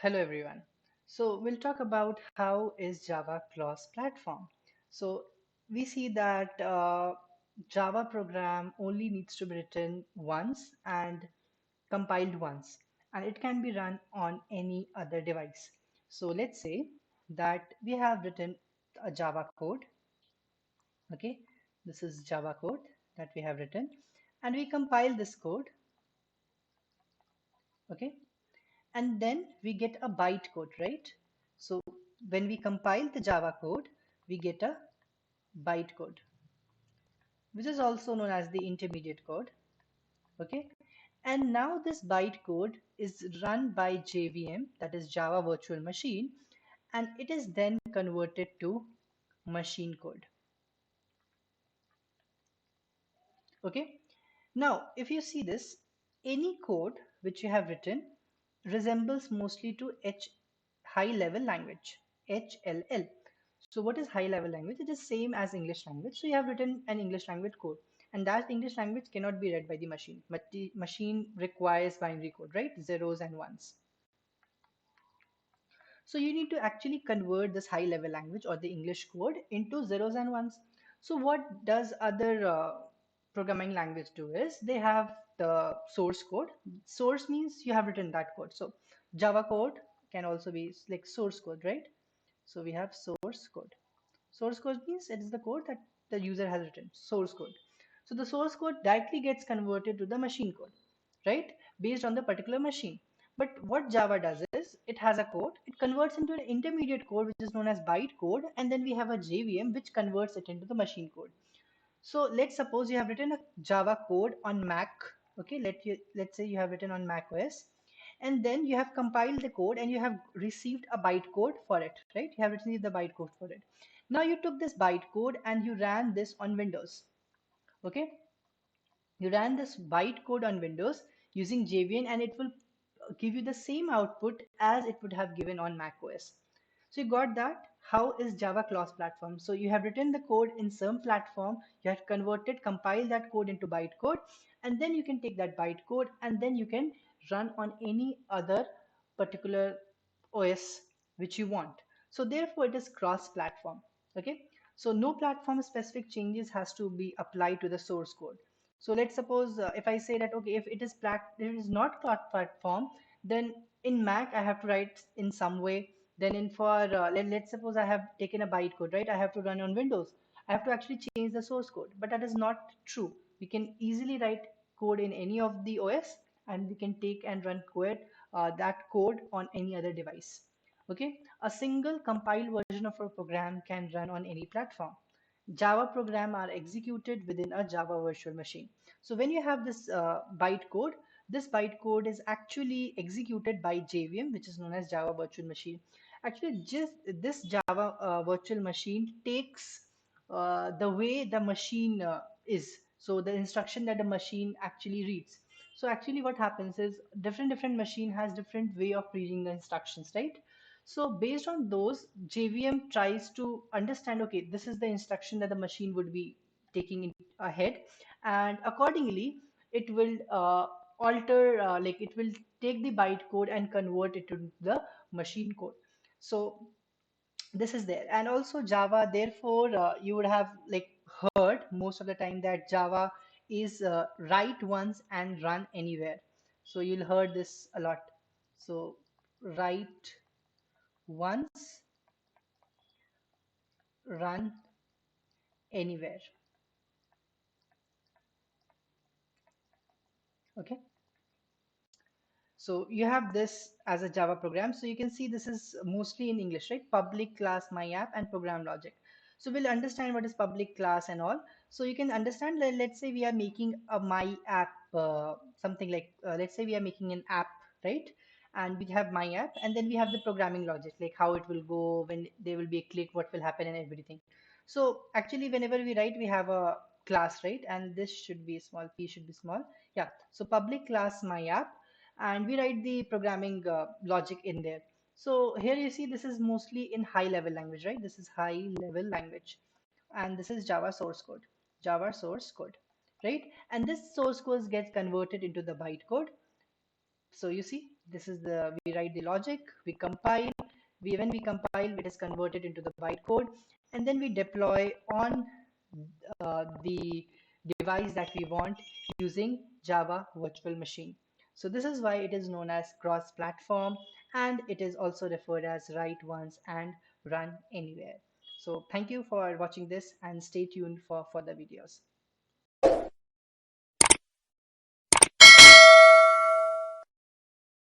Hello everyone. So we'll talk about how is Java cross-platform. So we see that Java program only needs to be written once and compiled once, and it can be run on any other device. So let's say that we have written a Java code. Okay, this is Java code that we have written, and we compile this code. Okay, and then we get a bytecode, right? So when we compile the Java code, we get a bytecode, which is also known as the intermediate code. Okay, and now this bytecode is run by JVM, that is Java Virtual Machine, and it is then converted to machine code. Okay, now if you see this, any code which you have written resembles mostly to H high level language, HLL. So what is high level language? It is same as English language. So you have written an English language code, and that English language cannot be read by the machine, but the machine requires binary code, right? Zeros and ones. So you need to actually convert this high level language or the English code into zeros and ones. So what does other programming language do is they have the source code. Source means you have written that code. So Java code can also be like source code, right? So we have source code. Source code means it is the code that the user has written, source code. So the source code directly gets converted to the machine code, right? Based on the particular machine. But what Java does is it has a code, it converts into an intermediate code which is known as byte code, and then we have a JVM which converts it into the machine code. So let's suppose you have written a Java code on Mac. Okay, let's say you have written on Mac OS, and then you have compiled the code and you have received a bytecode for it, right? You have received the bytecode for it. Now you took this bytecode and you ran this on Windows. Okay, you ran this bytecode on Windows using JVM, and it will give you the same output as it would have given on Mac OS. So you got that. How is Java cross-platform? So you have written the code in some platform, you have converted, compiled that code into bytecode, and then you can take that bytecode and then you can run on any other particular OS which you want. So therefore it is cross-platform. Okay. So no platform specific changes has to be applied to the source code. So let's suppose if I say that okay, if it is it is not cross-platform, then in Mac I have to write in some way. Then in for let's suppose I have taken a bytecode, right? I have to run on Windows. I have to actually change the source code, but that is not true. We can easily write code in any of the OS, and we can take and run code that code on any other device. Okay, a single compiled version of a program can run on any platform. Java program are executed within a Java virtual machine. So when you have this bytecode is actually executed by JVM, which is known as Java virtual machine. Actually, just this Java virtual machine takes the way the machine is. So the instruction that the machine actually reads. So actually what happens is different machine has different way of reading the instructions, right? So based on those, JVM tries to understand, okay, this is the instruction that the machine would be taking in ahead, and accordingly, it will alter, like it will take the bytecode and convert it to the machine code. So this is there. And also Java, therefore, you would have like heard most of the time that Java is write once and run anywhere. So you'll heard this a lot. So write once, run anywhere. Okay, so you have this as a Java program. So you can see this is mostly in English, right? Public class my app and program logic. So we'll understand what is public class and all. So you can understand, let's say we are making a my app, something like let's say we are making an app, right? And we have my app, and then we have the programming logic, like how it will go when there will be a click, what will happen, and everything. So actually, whenever we write, we have a class, right? And this should be small, p should be small. Yeah. So public class my app, and we write the programming logic in there. So here you see this is mostly in high level language, right? This is high level language, and this is Java source code, Java source code, right? And this source code gets converted into the bytecode. So you see This is the we write the logic, we compile. When we compile, it is converted into the bytecode, and then we deploy on the device that we want using Java Virtual Machine. So this is why it is known as cross-platform, and it is also referred as write once and run anywhere. So thank you for watching this, and stay tuned for further videos.